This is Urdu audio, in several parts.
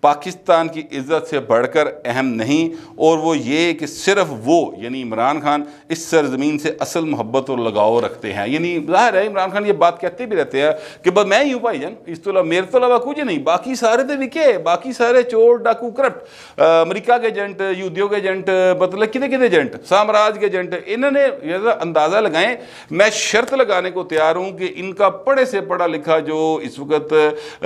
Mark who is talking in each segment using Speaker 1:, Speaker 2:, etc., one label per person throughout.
Speaker 1: پاکستان کی عزت سے بڑھ کر اہم نہیں، اور وہ یہ کہ صرف وہ یعنی عمران خان اس سرزمین سے اصل محبت اور لگاؤ رکھتے ہیں۔ یعنی ظاہر ہے عمران خان یہ بات کہتے بھی رہتے ہیں کہ بس میں ہی ہوں بھائی جان، اس تو میرے تو علاوہ کچھ نہیں، باقی سارے تو وکے، باقی سارے چور ڈاکو کرپٹ، امریکہ کے ایجنٹ، یہودیوں کے ایجنٹ، مطلب کتنے کتنے ایجنٹ، سامراج کے ایجنٹ، انہوں نے اندازہ لگائیں۔ میں شرط لگانے کو تیار ہوں کہ ان کا پڑھے سے پڑھا لکھا جو اس وقت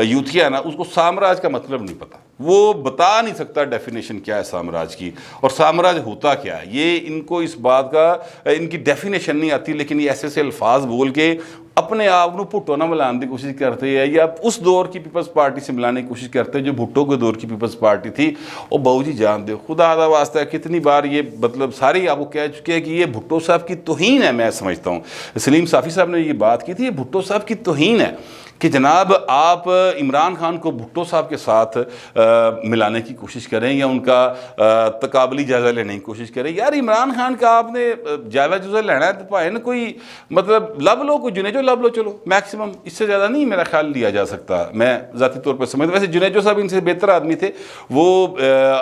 Speaker 1: یوتھیا ہے نا، اس کو سامراج کا مطلب نہیں پتا، وہ بتا نہیں سکتا ڈیفینیشن کیا ہے سامراج کی، اور سامراج ہوتا کیا ہے، یہ ان کو اس بات کا ان کی ڈیفینیشن نہیں آتی، لیکن یہ ایسے الفاظ بول کے اپنے آپ کو بھٹو نہ ملانے کی کوشش کرتے ہیں، یا اس دور کی پیپلز پارٹی سے ملانے کی کوشش کرتے ہیں جو بھٹو کے دور کی پیپلز پارٹی تھی۔ اور بہو جی جان دے خدا دا واسطہ ہے، کتنی بار یہ مطلب ساری آپ کو کہہ چکے ہیں کہ یہ بھٹو صاحب کی توہین ہے۔ میں سمجھتا ہوں سلیم صافی صاحب نے یہ بات کی تھی، یہ بھٹو صاحب کی توہین ہے کہ جناب آپ عمران خان کو بھٹو صاحب کے ساتھ ملانے کی کوشش کریں یا ان کا تقابلی جائزہ لینے کی کوشش کریں۔ یار عمران خان کا آپ نے جائزہ لینا ہے تو پائے نا کوئی مطلب لب لو، کوئی جنیجو لب لو، چلو میکسیمم، اس سے زیادہ نہیں میرا خیال لیا جا سکتا۔ میں ذاتی طور پر سمجھتا، ویسے جنیجو صاحب ان سے بہتر آدمی تھے، وہ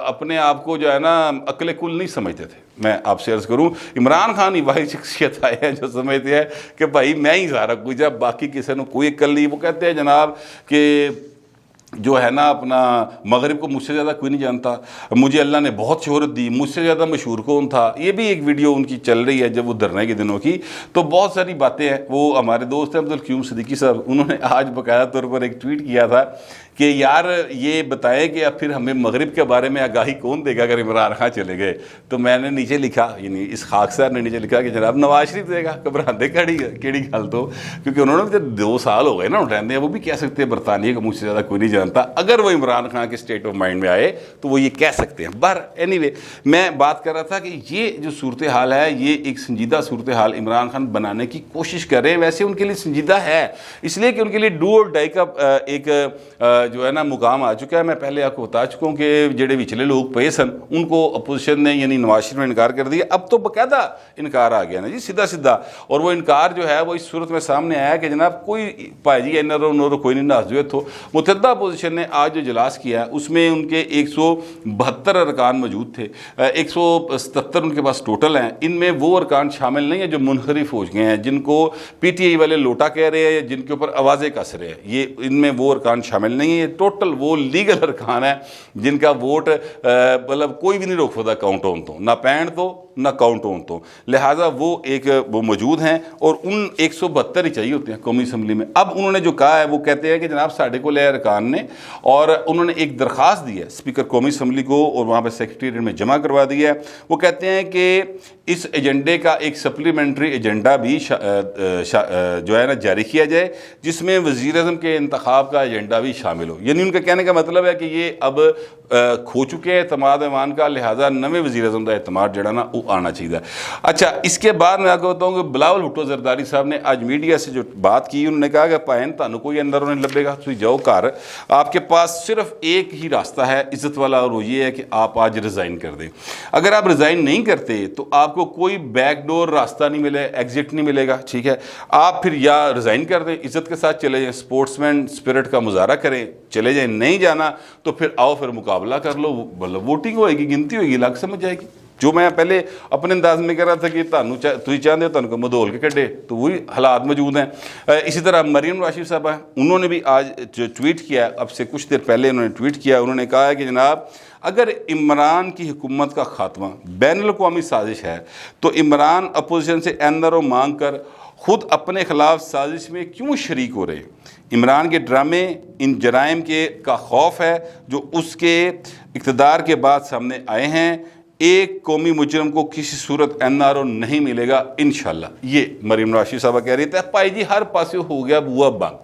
Speaker 1: اپنے آپ کو جو ہے نا عقل کل نہیں سمجھتے تھے۔ میں آپ سے عرض کروں عمران خان ہی واحد شخصیت آئے ہیں جو سمجھتے ہیں کہ بھائی میں ہی سارا کچھ ہے، باقی کسی نے کوئی عقل نہیں۔ وہ کہتے ہیں جناب کہ جو ہے نا اپنا مغرب کو مجھ سے زیادہ کوئی نہیں جانتا، مجھے اللہ نے بہت شہرت دی، مجھ سے زیادہ مشہور کون تھا۔ یہ بھی ایک ویڈیو ان کی چل رہی ہے جب وہ دھرنے کے دنوں کی، تو بہت ساری باتیں ہیں۔ وہ ہمارے دوست ہیں عبدالقیوم صدیقی صاحب، انہوں نے آج باقاعدہ طور پر ایک ٹویٹ کیا تھا کہ یار یہ بتائیں کہ اب پھر ہمیں مغرب کے بارے میں آگاہی کون دے گا اگر عمران خان چلے گئے۔ تو میں نے نیچے لکھا، یعنی اس خاک صاحب نے نیچے لکھا کہ جناب نواز شریف دے گا، گھبراندے کیڑی گل تو، کیونکہ انہوں نے بھی 2 سال ہو گئے نا رہتے ہیں، وہ بھی کہہ سکتے ہیں برطانیہ کو مجھ سے زیادہ کوئی نہیں جانتا۔ اگر وہ عمران خان کے اسٹیٹ آف مائنڈ میں آئے تو وہ یہ کہہ سکتے ہیں۔ بر اینی وے میں بات کر رہا تھا کہ یہ جو صورتحال ہے یہ ایک سنجیدہ صورتحال عمران خان بنانے کی کوشش کر رہے ہیں۔ ویسے ان کے لیے سنجیدہ ہے، اس لیے کہ ان کے لیے ڈو اور ڈائی کا ایک جو ہے نا مقام آ چکا ہے۔ میں پہلے آپ کو بتا چکا ہوں کہ جڑے وچلے لوگ پے سن ان کو اپوزیشن نے یعنی نواز شریف نے انکار کر دیا، اب تو باقاعدہ انکار آ گیا نا جی، سیدھا سیدھا۔ اور وہ انکار جو ہے وہ اس صورت میں سامنے آیا کہ جناب کوئی پائی جی نورو کوئی نہیں نازویت ہو۔ متحدہ اپوزیشن نے آج جو اجلاس کیا ہے اس میں ان کے 172 ارکان موجود تھے، 177 ان کے پاس ٹوٹل ہیں۔ ان میں وہ ارکان شامل نہیں ہیں جو منحرف ہو گئے ہیں، جن کو پی ٹی آئی والے لوٹا کہہ رہے ہیں، جن کے اوپر آوازیں کس رہے ہیں، یہ ان میں وہ ارکان شامل نہیں ہیں۔ ٹوٹل وہ لیگل ارکان ہیں جن کا ووٹ مطلب کوئی بھی نہیں روک سکتا کاؤنٹ ہون تو، نہ پینٹ تو نہ کاؤنٹ ہون تو، لہٰذا وہ موجود ہیں اور ان 172 ہی چاہیے ہوتے ہیں قومی اسمبلی میں۔ اب انہوں نے جو کہا ہے وہ کہتے ہیں کہ جناب ساڑھے کو لے ارکان نے، اور انہوں نے ایک درخواست دی ہے اسپیکر قومی اسمبلی کو اور وہاں پہ سیکریٹریٹ میں جمع کروا دی ہے۔ وہ کہتے ہیں کہ اس ایجنڈے کا ایک سپلیمنٹری ایجنڈا بھی جو ہے نا جاری کیا جائے، جس میں وزیر اعظم کے انتخاب کا ایجنڈا بھی شامل ہو۔ یعنی ان کا کہنے کا مطلب ہے کہ یہ اب کھو چکے ہیں اعتماد ایوان کا، لہٰذا نویں وزیر اعظم کا اعتماد جڑا نا وہ آنا چاہیے۔ اچھا اس کے بعد میں آپ کو بتاؤں کہ بلاول بھٹو زرداری صاحب نے آج میڈیا سے جو بات کی، انہوں نے کہا کہ پائن تانوں کوئی اندر نہیں لبے گا، تھی جاؤ گھر، آپ کے پاس صرف ایک ہی راستہ ہے عزت والا، اور وہ یہ ہے کہ آپ آج ریزائن کر دیں۔ اگر آپ ریزائن نہیں کرتے تو آپ کو کوئی بیک ڈور راستہ نہیں ملے، ایگزٹ نہیں ملے گا، ٹھیک ہے؟ آپ پھر یا ریزائن کر دیں، عزت کے ساتھ چلے جائیں، اسپورٹس مین اسپرٹ کا مظاہرہ کریں، چلے جائیں، نہیں جانا تو پھر آؤ پھر مقابلہ کر لو، مطلب ووٹنگ ہوئے گی، گنتی ہوئے گی، لاکھ سمجھ جائے گی۔ جو میں پہلے اپنے انداز میں کہہ رہا تھا کہ تھی چاہتے ہو تنہوں کو مدول کے کڈے، تو وہی حالات موجود ہیں۔ اسی طرح مریم راشد صاحب ہیں، انہوں نے بھی آج جو ٹویٹ کیا، اب سے کچھ دیر پہلے انہوں نے ٹویٹ کیا، انہوں نے کہا ہے کہ جناب اگر عمران کی حکومت کا خاتمہ بین الاقوامی سازش ہے تو عمران اپوزیشن سے اندر و مانگ کر خود اپنے خلاف سازش میں کیوں شریک ہو رہے؟ عمران کے ڈرامے ان جرائم کا خوف ہے جو اس کے اقتدار کے بعد سامنے آئے ہیں۔ ایک قومی مجرم کو کسی صورت این آر او نہیں ملے گا انشاءاللہ، یہ مریم راشد صاحبہ کہہ رہی تھے۔ پائی جی ہر پاسے ہو گیا بوا بند،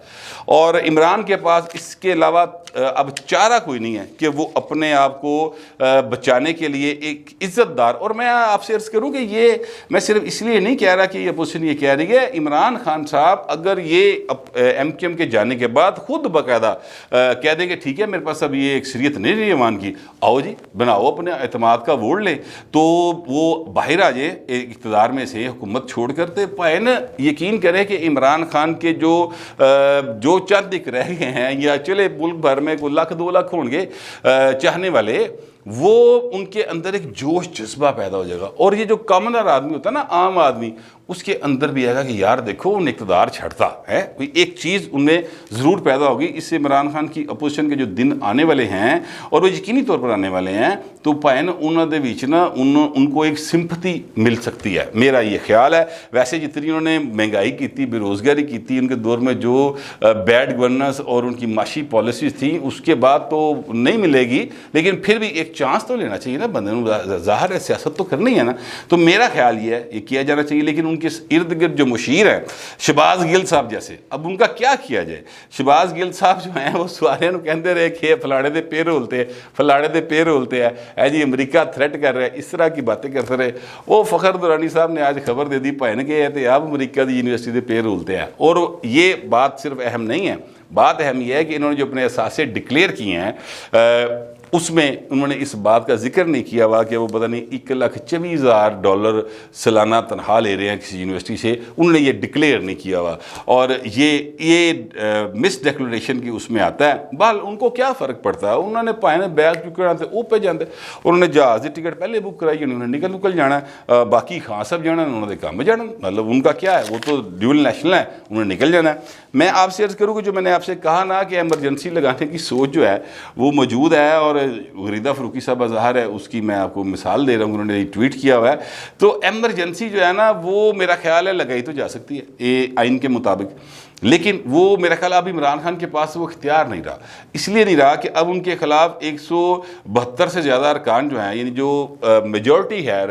Speaker 1: اور عمران کے پاس اس کے علاوہ اب چارہ کوئی نہیں ہے کہ وہ اپنے آپ کو بچانے کے لیے ایک عزت دار، اور میں آپ سے عرض کروں کہ یہ میں صرف اس لیے نہیں کہہ رہا کہ یہ اپوزیشن یہ کہہ رہی ہے، عمران خان صاحب اگر یہ ایم کیو ایم کے جانے کے بعد خود باقاعدہ کہہ دیں کہ ٹھیک ہے میرے پاس اب یہ اکثریت نہیں رہی ایوان کی، آؤ جی بناؤ اپنے اعتماد کا ووٹ لے، تو وہ باہر آ جائے اقتدار میں سے، حکومت چھوڑ کرتے پائے نا۔ یقین کرے کہ عمران خان کے جو جو چند ایک رہ گئے ہیں یا چلے ملک بھر میں کوئی 1,00,000-2,00,000 ہوں گے چاہنے والے، وہ ان کے اندر ایک جوش جذبہ پیدا ہو جائے گا. اور یہ جو کامنر آدمی ہوتا ہے نا، عام آدمی، اس کے اندر بھی آئے گا کہ یار دیکھو ان اقتدار چھڑتا ہے، کوئی ایک چیز ان میں ضرور پیدا ہوگی. اس سے عمران خان کی اپوزیشن کے جو دن آنے والے ہیں اور وہ یقینی طور پر آنے والے ہیں، تو پائے نا انہوں دے بیچ نا ان کو ایک سمپتھی مل سکتی ہے، میرا یہ خیال ہے. ویسے جتنی انہوں نے مہنگائی کی تھی، بے روزگاری کی تھی، ان کے دور میں جو بیڈ گورننس اور ان کی معاشی پالیسیز تھیں، اس کے بعد تو نہیں ملے گی، لیکن پھر بھی ایک چانس تو لینا چاہیے نا بندے نے. ظاہر ہے سیاست تو کرنی ہے نا. تو میرا خیال یہ ہے یہ کیا جانا چاہیے. لیکن ان کے ارد گرد جو مشیر ہیں شہباز گل صاحب جیسے، اب ان کا کیا کیا جائے؟ شہباز گل صاحب جو ہیں وہ سوارے نو کہندے رہے کہ فلاڑے دے پیر ہولتے ہیں، فلاڑے دے پیر ہولتے ہیں، اے جی امریکہ تھریٹ کر رہا ہے، اس طرح کی باتیں کرتے رہے. وہ فخر درانی صاحب نے آج خبر دے دی پائن کے ہے اب امریکہ دی یونیورسٹی دے پیر ہولتے ہیں. اور یہ بات صرف اہم نہیں ہے، بات اہم یہ ہے کہ انہوں نے جو اپنے اثاثے ڈکلیئر کیے ہیں اس میں انہوں نے اس بات کا ذکر نہیں کیا ہوا کہ وہ پتہ نہیں $1,24,000 سالانہ تنخواہ لے رہے ہیں کسی یونیورسٹی سے. انہوں نے یہ ڈکلیئر نہیں کیا ہوا، اور یہ مس ڈیکلریشن کی اس میں آتا ہے. بہرحال ان کو کیا فرق پڑتا ہے؟ انہوں نے پائے بیگ چکے تھے وہ پہ جاندے، انہوں نے جہاز کی ٹکٹ پہلے بک کرائی، انہوں نے نکل جانا ہے. باقی خان صاحب جانا انہوں نے کام جانا، مطلب ان کا کیا ہے، وہ تو ڈیول نیشنل ہے، انہوں نے نکل جانا ہے. میں آپ سے عرض کروں کہ جو میں نے آپ سے کہا نا کہ ایمرجنسی لگانے کی سوچ جو ہے وہ موجود ہے، اور غریدہ فروخی صاحب ظاہر ہے اس کی میں آپ کو مثال دے رہا ہوں، انہوں نے ٹویٹ کیا ہوا ہے. تو ایمرجنسی جو ہے نا وہ میرا خیال ہے لگائی تو جا سکتی ہے یہ آئین کے مطابق، لیکن وہ میرا خیال اب عمران خان کے پاس وہ اختیار نہیں رہا. اس لیے نہیں رہا کہ اب ان کے خلاف 172 سے زیادہ ارکان جو ہیں، یعنی جو میجورٹی ہے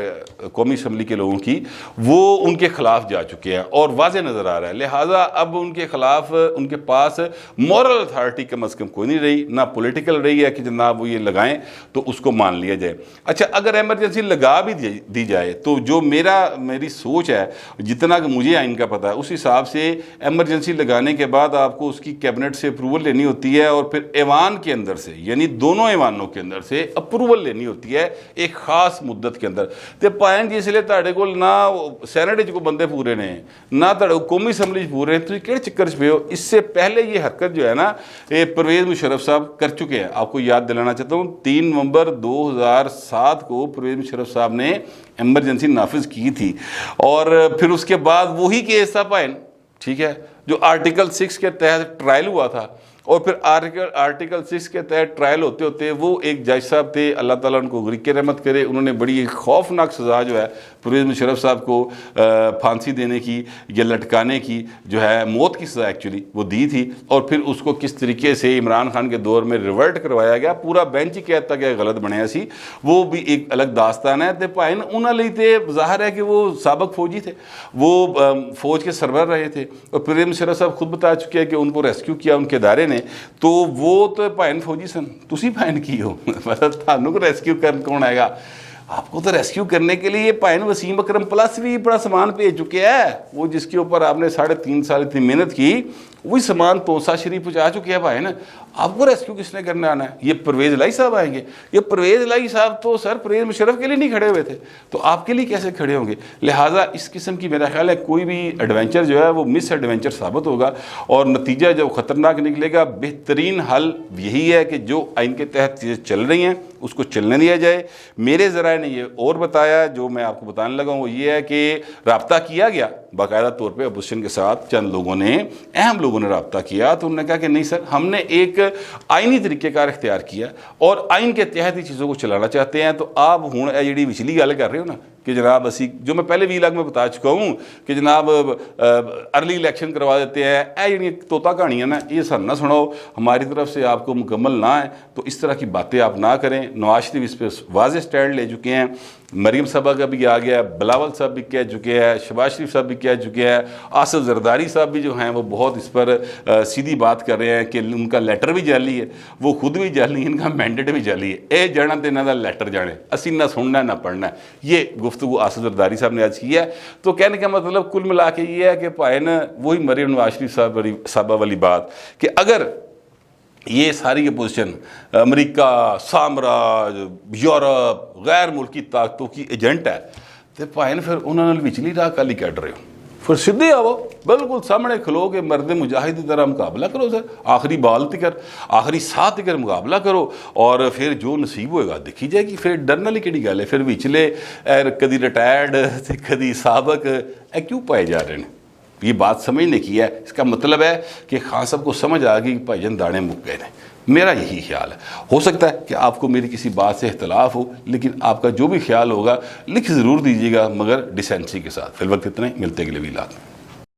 Speaker 1: قومی اسمبلی کے لوگوں کی، وہ ان کے خلاف جا چکے ہیں اور واضح نظر آ رہا ہے. لہٰذا اب ان کے خلاف ان کے پاس مورل اتھارٹی کم از کم کوئی نہیں رہی، نہ پولیٹیکل رہی ہے کہ جناب وہ یہ لگائیں تو اس کو مان لیا جائے. اچھا اگر ایمرجنسی لگا بھی دی جائے تو جو میری سوچ ہے، جتنا کہ مجھے آئین کا پتہ ہے، اس حساب سے ایمرجنسی لگانے کے بعد آپ کو اس کی کیبنٹ سے اپروول لینی ہوتی ہے، اور پھر ایوان کے اندر سے، یعنی دونوں ایوانوں کے اندر سے اپروول لینی ہوتی ہے ایک خاص مدت کے اندر. تے پائن جس لیے تاڑے کو نہ سینٹ کو بندے پورے نے، نہ تاڑے قومی اسمبلی پورے ہیں، تو کہڑے چکر پہ ہو؟ اس سے پہلے یہ حرکت جو ہے نا یہ پرویز مشرف صاحب کر چکے ہیں. آپ کو یاد دلانا چاہتا ہوں 3 نومبر 2007 کو پرویز مشرف صاحب نے ایمرجنسی نافذ کی تھی، اور پھر اس کے بعد وہی کیس تھا پائن، ٹھیک ہے، جو آرٹیکل 6 کے تحت ٹرائل ہوا تھا. اور پھر آرٹیکل 6 کے تحت ٹرائل ہوتے ہوتے وہ ایک جج صاحب تھے، اللہ تعالیٰ ان کو غرق رحمت کرے، انہوں نے بڑی خوفناک سزا جو ہے پرویز مشرف صاحب کو پھانسی دینے کی یا لٹکانے کی جو ہے موت کی سزا ایکچولی وہ دی تھی. اور پھر اس کو کس طریقے سے عمران خان کے دور میں ریورٹ کروایا گیا، پورا بینچ ہی کہتا کہ غلط بنیا سی، وہ بھی ایک الگ داستان ہے. تے پائن انہوں نے تے ظاہر ہے کہ وہ سابق فوجی تھے، وہ فوج کے سربراہ رہے تھے، اور پرویز مشرف صاحب خود بتا چکے ہیں کہ ان کو ریسکیو کیا ان کے ادارے نے، تو وہ تو پائن فوجی سن، تسی پائن کی ہو، مطلب تھانوں کو ریسکیو کرن کون آئے گا؟ آپ کو تو ریسکیو کرنے کے لیے پائن وسیم اکرم پلس بھی بڑا سامان بھیج چکے ہے، وہ جس کے اوپر آپ نے 3.5 سال اتنی محنت کی، وہی سامان توسا شریف پہنچا چکے ہیں پائن. آپ کو ریسکیو کس نے کرنے آنا ہے؟ یہ پرویز الہی صاحب آئیں گے؟ یہ پرویز الہی صاحب تو سر پرویز مشرف کے لیے نہیں کھڑے ہوئے تھے، تو آپ کے لیے کیسے کھڑے ہوں گے؟ لہٰذا اس قسم کی میرا خیال ہے کوئی بھی ایڈونچر جو ہے وہ مس ایڈونچر ثابت ہوگا، اور نتیجہ جب خطرناک نکلے گا. بہترین حل یہی ہے کہ جو آئین کے تحت چیزیں چل رہی ہیں اس کو چلنے دیا جائے. میرے ذرائع نے یہ اور بتایا، جو میں آپ کو بتانے لگا ہوں وہ یہ ہے کہ رابطہ کیا گیا باقاعدہ طور پہ اپوزیشن کے ساتھ، چند لوگوں نے، اہم لوگوں نے رابطہ کیا، تو انہوں نے کہا کہ نہیں سر، ہم نے ایک آئینی طریقہ کار اختیار کیا اور آئین کے تحت ہی چیزوں کو چلانا چاہتے ہیں. تو آپ ہوں جی وچلی گل کر رہے ہو نا کہ جناب اسی جو میں پہلے ویلاگ میں بتا چکا ہوں کہ جناب ارلی الیکشن کروا دیتے ہیں، اے جڑی طوطا کہانیاں نا یہ سن نہ سناؤ، ہماری طرف سے آپ کو مکمل نہ ہے، تو اس طرح کی باتیں آپ نہ کریں. نواز شریف اس پہ واضح سٹینڈ لے چکے ہیں، مریم صاحبہ کا بھی آ گیا، بلاول صاحب بھی کہہ چکے ہیں، شہباز شریف صاحب بھی کہہ چکے ہیں، آصف زرداری صاحب بھی جو ہیں وہ بہت اس پر سیدھی بات کر رہے ہیں کہ ان کا لیٹر بھی جعلی ہے، وہ خود بھی جعلی، ان کا مینڈیٹ بھی جعلی ہے، اے جانا تو انہوں کا لیٹر جانے، اسی نہ سننا نہ پڑھنا ہے. یہ گفتگو آصف زرداری صاحب نے آج کی ہے. تو کہنے کا مطلب کل ملا کے یہ ہے کہ پائن وہی مریم نواز شریف صاحبہ والی بات کہ اگر یہ ساری اپوزیشن امریکہ، سامراج، یورپ، غیر ملکی طاقتوں کی ایجنٹ ہے تو پائن پھر انہوں نے وچلی راہ کالی کٹ رہے ہو. پھر سیدھے آو بالکل سامنے کھلو کے مرد مجاہد کی طرح مقابلہ کرو سر، آخری بال تکر آخری ساتھ تکر مقابلہ کرو، اور پھر جو نصیب ہوئے گا دیکھی جائے گی۔ پھر ڈرنا لی کیڑی گل ہے، پھر وچلے کدی ریٹائرڈ تے کدی سابق کیوں پائے جا رہے ہیں؟ یہ بات سمجھنے کی ہے۔ اس کا مطلب ہے کہ خان صاحب کو سمجھ آ گئی کہ بھائی جان دانے مک گئے ہیں۔ میرا یہی خیال ہے۔ ہو سکتا ہے کہ آپ کو میری کسی بات سے اختلاف ہو، لیکن آپ کا جو بھی خیال ہوگا لکھ ضرور دیجیے گا، مگر ڈیسینسی کے ساتھ۔ فی الوقت اتنا ہی، ملتے اگلے ویلاگ میں۔